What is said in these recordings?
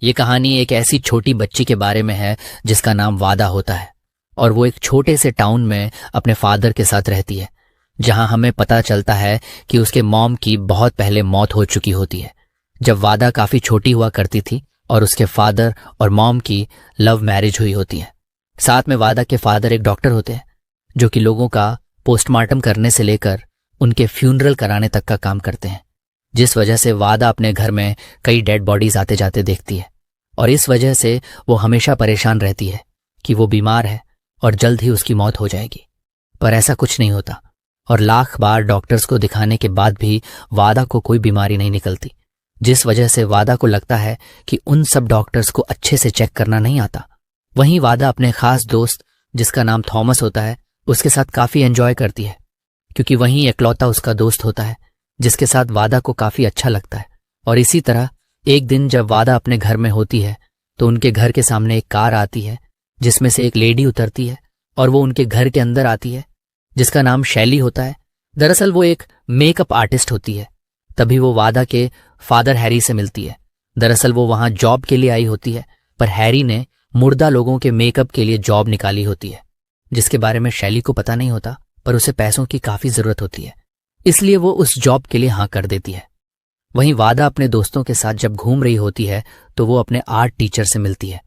ये कहानी एक ऐसी छोटी बच्ची के बारे में है जिसका नाम वादा होता है और वो एक छोटे से टाउन में अपने फादर के साथ रहती है, जहां हमें पता चलता है कि उसके मॉम की बहुत पहले मौत हो चुकी होती है जब वादा काफी छोटी हुआ करती थी और उसके फादर और मॉम की लव मैरिज हुई होती है। साथ में वादा के फादर एक डॉक्टर होते हैं जो कि लोगों का पोस्टमार्टम करने से लेकर उनके फ्यूनरल कराने तक का काम करते हैं, जिस वजह से वादा अपने घर में कई डेड बॉडीज आते जाते देखती है और इस वजह से वो हमेशा परेशान रहती है कि वो बीमार है और जल्द ही उसकी मौत हो जाएगी। पर ऐसा कुछ नहीं होता और लाख बार डॉक्टर्स को दिखाने के बाद भी वादा को कोई बीमारी नहीं निकलती, जिस वजह से वादा को लगता है कि उन सब डॉक्टर्स को अच्छे से चेक करना नहीं आता। वहीं वादा अपने खास दोस्त जिसका नाम थॉमस होता है उसके साथ काफी एंजॉय करती है, क्योंकि वहीं इकलौता उसका दोस्त होता है जिसके साथ वादा को काफी अच्छा लगता है। और इसी तरह एक दिन जब वादा अपने घर में होती है तो उनके घर के सामने एक कार आती है जिसमें से एक लेडी उतरती है और वो उनके घर के अंदर आती है, जिसका नाम शैली होता है। दरअसल वो एक मेकअप आर्टिस्ट होती है। तभी वो वादा के फादर हैरी से मिलती है। दरअसल वो वहां जॉब के लिए आई होती है, पर हैरी ने मुर्दा लोगों के मेकअप के लिए जॉब निकाली होती है, जिसके बारे में शैली को पता नहीं होता, पर उसे पैसों की काफी जरूरत होती है, इसलिए वो उस जॉब के लिए हाँ कर देती है। वहीं वादा अपने दोस्तों के साथ जब घूम रही होती है तो वो अपने आर्ट टीचर से मिलती है,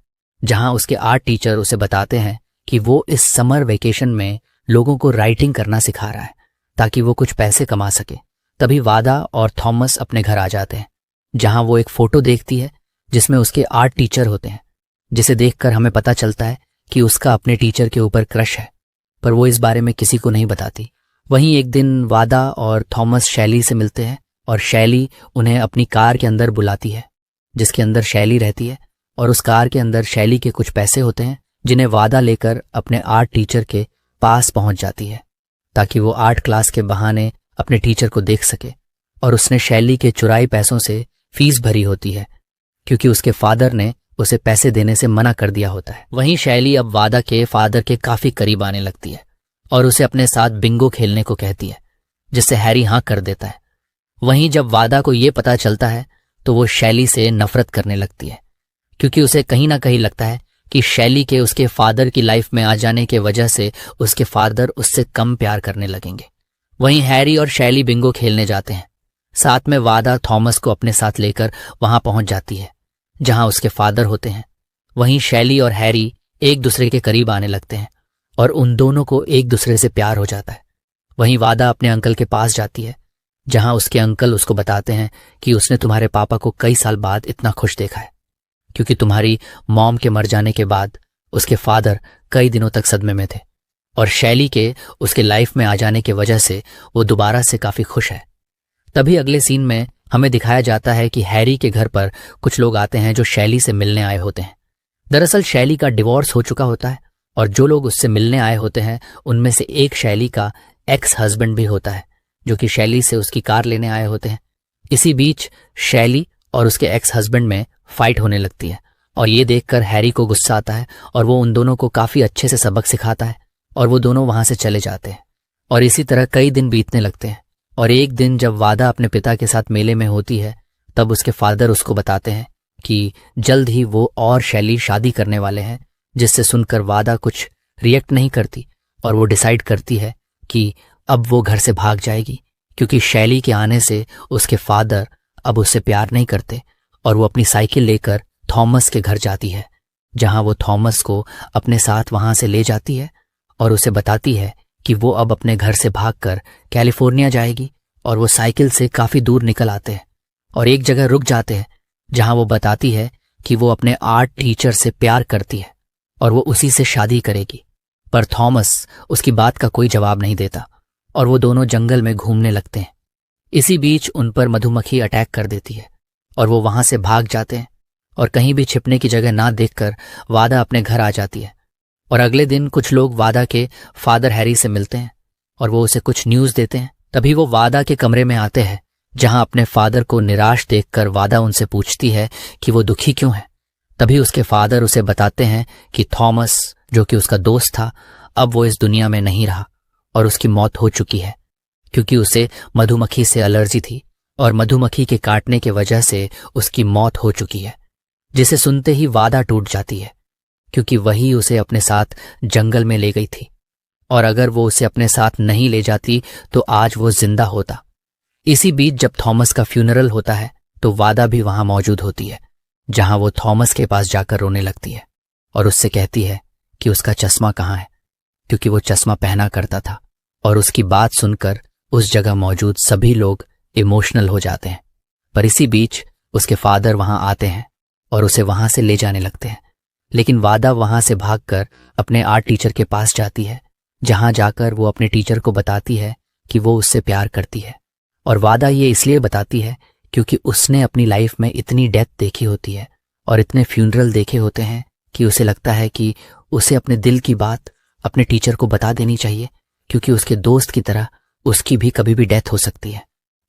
जहां उसके आर्ट टीचर उसे बताते हैं कि वो इस समर वेकेशन में लोगों को राइटिंग करना सिखा रहा है ताकि वो कुछ पैसे कमा सके। तभी वादा और थॉमस अपने घर आ जाते हैं, जहां वो एक फोटो देखती है जिसमें उसके आर्ट टीचर होते हैं, जिसे देखकर हमें पता चलता है कि उसका अपने टीचर के ऊपर क्रश है, पर वो इस बारे में किसी को नहीं बताती। वहीं एक दिन वादा और थॉमस शैली से मिलते हैं और शैली उन्हें अपनी कार के अंदर बुलाती है, जिसके अंदर शैली रहती है, और उस कार के अंदर शैली के कुछ पैसे होते हैं जिन्हें वादा लेकर अपने आर्ट टीचर के पास पहुंच जाती है ताकि वो आर्ट क्लास के बहाने अपने टीचर को देख सके। और उसने शैली के चुराए पैसों से फीस भरी होती है क्योंकि उसके फादर ने उसे पैसे देने से मना कर दिया होता है। वहीं शैली अब वादा के फादर के काफी करीब आने लगती है और उसे अपने साथ बिंगो खेलने को कहती है, जिससे हैरी हाँ कर देता है। वहीं जब वादा को ये पता चलता है तो वो शैली से नफरत करने लगती है, क्योंकि उसे कहीं ना कहीं लगता है कि शैली के उसके फादर की लाइफ में आ जाने के वजह से उसके फादर उससे कम प्यार करने लगेंगे। वहीं हैरी और शैली बिंगो खेलने जाते हैं। साथ में वादा थॉमस को अपने साथ लेकर वहां पहुंच जाती है जहां उसके फादर होते हैं। वहीं शैली और हैरी एक दूसरे के करीब आने लगते हैं और उन दोनों को एक दूसरे से प्यार हो जाता है। वहीं वादा अपने अंकल के पास जाती है, जहां उसके अंकल उसको बताते हैं कि उसने तुम्हारे पापा को कई साल बाद इतना खुश देखा है, क्योंकि तुम्हारी मॉम के मर जाने के बाद उसके फादर कई दिनों तक सदमे में थे और शैली के उसके लाइफ में आ जाने की वजह से वो दोबारा से काफी खुश है। तभी अगले सीन में हमें दिखाया जाता है कि हैरी के घर पर कुछ लोग आते हैं जो शैली से मिलने आए होते हैं। दरअसल शैली का डिवोर्स हो चुका होता है और जो लोग उससे मिलने आए होते हैं उनमें से एक शैली का एक्स हस्बैंड भी होता है, जो कि शैली से उसकी कार लेने आए होते हैं। इसी बीच शैली और उसके एक्स हस्बैंड में फाइट होने लगती है और ये देखकर हैरी को गुस्सा आता है और वो उन दोनों को काफी अच्छे से सबक सिखाता है और वो दोनों वहां से चले जाते हैं। और इसी तरह कई दिन बीतने लगते हैं और एक दिन जब वादा अपने पिता के साथ मेले में होती है तब उसके फादर उसको बताते हैं कि जल्द ही वो और शैली शादी करने वाले हैं, जिससे सुनकर वादा कुछ रिएक्ट नहीं करती और वो डिसाइड करती है कि अब वो घर से भाग जाएगी, क्योंकि शैली के आने से उसके फादर अब उससे प्यार नहीं करते। और वो अपनी साइकिल लेकर थॉमस के घर जाती है, जहां वो थॉमस को अपने साथ वहां से ले जाती है और उसे बताती है कि वो अब अपने घर से भागकर कैलिफोर्निया जाएगी। और वो साइकिल से काफी दूर निकल आते हैं और एक जगह रुक जाते हैं, जहां वो बताती है कि वो अपने आर्ट टीचर से प्यार करती है और वो उसी से शादी करेगी। पर थॉमस उसकी बात का कोई जवाब नहीं देता और वो दोनों जंगल में घूमने लगते हैं। इसी बीच उन पर मधुमक्खी अटैक कर देती है और वो वहां से भाग जाते हैं और कहीं भी छिपने की जगह ना देखकर वादा अपने घर आ जाती है। और अगले दिन कुछ लोग वादा के फादर हैरी से मिलते हैं और वो उसे कुछ न्यूज देते हैं। तभी वो वादा के कमरे में आते हैं, जहां अपने फादर को निराश देखकर वादा उनसे पूछती है कि वो दुखी क्यों है। तभी उसके फादर उसे बताते हैं कि थॉमस, जो कि उसका दोस्त था, अब वो इस दुनिया में नहीं रहा और उसकी मौत हो चुकी है, क्योंकि उसे मधुमक्खी से एलर्जी थी और मधुमक्खी के काटने की वजह से उसकी मौत हो चुकी है। जिसे सुनते ही वादा टूट जाती है, क्योंकि वही उसे अपने साथ जंगल में ले गई थी, और अगर वो उसे अपने साथ नहीं ले जाती तो आज वो जिंदा होता। इसी बीच जब थॉमस का फ्यूनरल होता है तो वादा भी वहां मौजूद होती है, जहां वो थॉमस के पास जाकर रोने लगती है और उससे कहती है कि उसका चश्मा कहाँ है, क्योंकि वो चश्मा पहना करता था। और उसकी बात सुनकर उस जगह मौजूद सभी लोग इमोशनल हो जाते हैं। पर इसी बीच उसके फादर वहां आते हैं और उसे वहां से ले जाने लगते हैं, लेकिन वादा वहां से भागकर अपने आर्ट टीचर के पास जाती है, जहां जाकर वो अपने टीचर को बताती है कि वो उससे प्यार करती है। और वादा ये इसलिए बताती है क्योंकि उसने अपनी लाइफ में इतनी डेथ देखी होती है और इतने फ्यूनरल देखे होते हैं कि उसे लगता है कि उसे अपने दिल की बात अपने टीचर को बता देनी चाहिए, क्योंकि उसके दोस्त की तरह उसकी भी कभी भी डेथ हो सकती है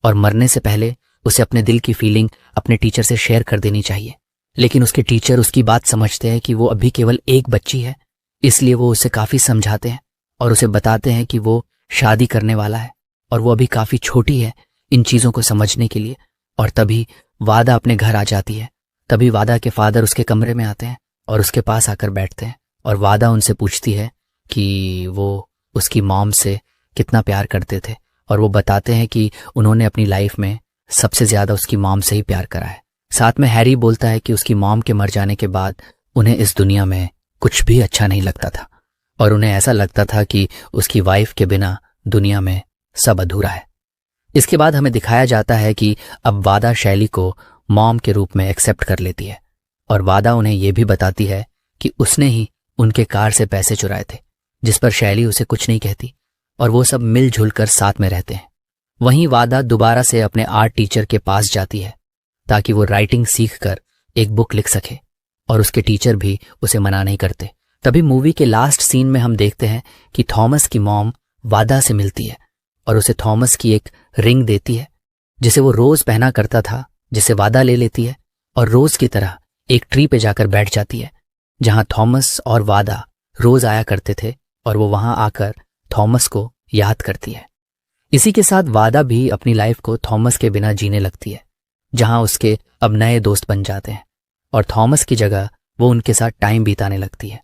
और मरने से पहले उसे अपने दिल की फीलिंग अपने टीचर से शेयर कर देनी चाहिए। लेकिन उसके टीचर उसकी बात समझते हैं कि वो अभी केवल एक बच्ची है, इसलिए वो उसे काफी समझाते हैं और उसे बताते हैं कि वो शादी करने वाला है और वो अभी काफी छोटी है इन चीजों को समझने के लिए। और तभी वादा अपने घर आ जाती है। तभी वादा के फादर उसके कमरे में आते हैं और उसके पास आकर बैठते हैं और वादा उनसे पूछती है कि वो उसकी मॉम से कितना प्यार करते थे, और वो बताते हैं कि उन्होंने अपनी लाइफ में सबसे ज्यादा उसकी मॉम से ही प्यार करा है। साथ में हैरी बोलता है कि उसकी मॉम के मर जाने के बाद उन्हें इस दुनिया में कुछ भी अच्छा नहीं लगता था और उन्हें ऐसा लगता था कि उसकी वाइफ के बिना दुनिया में सब अधूरा है। इसके बाद हमें दिखाया जाता है कि अब वादा शैली को मॉम के रूप में एक्सेप्ट कर लेती है और वादा उन्हें यह भी बताती है कि उसने ही उनके कार से पैसे चुराए थे, जिस पर शैली उसे कुछ नहीं कहती और वो सब मिलजुल कर साथ में रहते हैं। वहीं वादा दोबारा से अपने आर्ट टीचर के पास जाती है ताकि वो राइटिंग सीखकर एक बुक लिख सके, और उसके टीचर भी उसे मना नहीं करते। तभी मूवी के लास्ट सीन में हम देखते हैं कि थॉमस की मॉम वादा से मिलती है और उसे थॉमस की एक रिंग देती है जिसे वो रोज पहना करता था, जिसे वादा ले लेती है और रोज की तरह एक ट्री पे जाकर बैठ जाती है जहां थॉमस और वादा रोज आया करते थे, और वो वहां आकर थॉमस को याद करती है। इसी के साथ वादा भी अपनी लाइफ को थॉमस के बिना जीने लगती है, जहां उसके अब नए दोस्त बन जाते हैं और थॉमस की जगह वो उनके साथ टाइम बिताने लगती है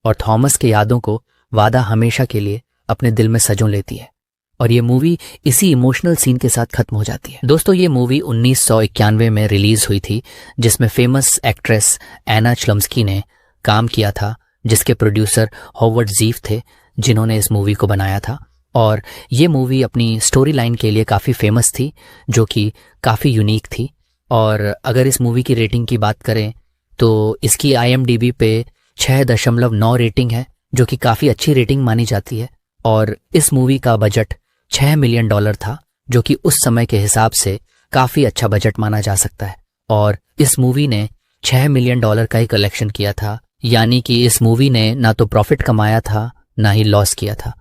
और थॉमस के यादों को वादा हमेशा के लिए अपने दिल में सजो लेती है। और ये मूवी इसी इमोशनल सीन के साथ खत्म हो जाती है। दोस्तों, ये मूवी 1991 में रिलीज हुई थी, जिसमें फेमस एक्ट्रेस एना चलम्स्की ने काम किया था, जिसके प्रोड्यूसर हॉवर्ड ज़ीफ थे, जिन्होंने इस मूवी को बनाया था। और ये मूवी अपनी स्टोरी लाइन के लिए काफ़ी फेमस थी, जो कि काफ़ी यूनिक थी। और अगर इस मूवी की रेटिंग की बात करें तो इसकी IMDb पे 6.9 रेटिंग है, जो कि काफ़ी अच्छी रेटिंग मानी जाती है। और इस मूवी का बजट $6 मिलियन था, जो कि उस समय के हिसाब से काफ़ी अच्छा बजट माना जा सकता है। और इस मूवी ने $6 मिलियन का ही कलेक्शन किया था, यानी कि इस मूवी ने ना तो प्रॉफिट कमाया था ना ही लॉस किया था।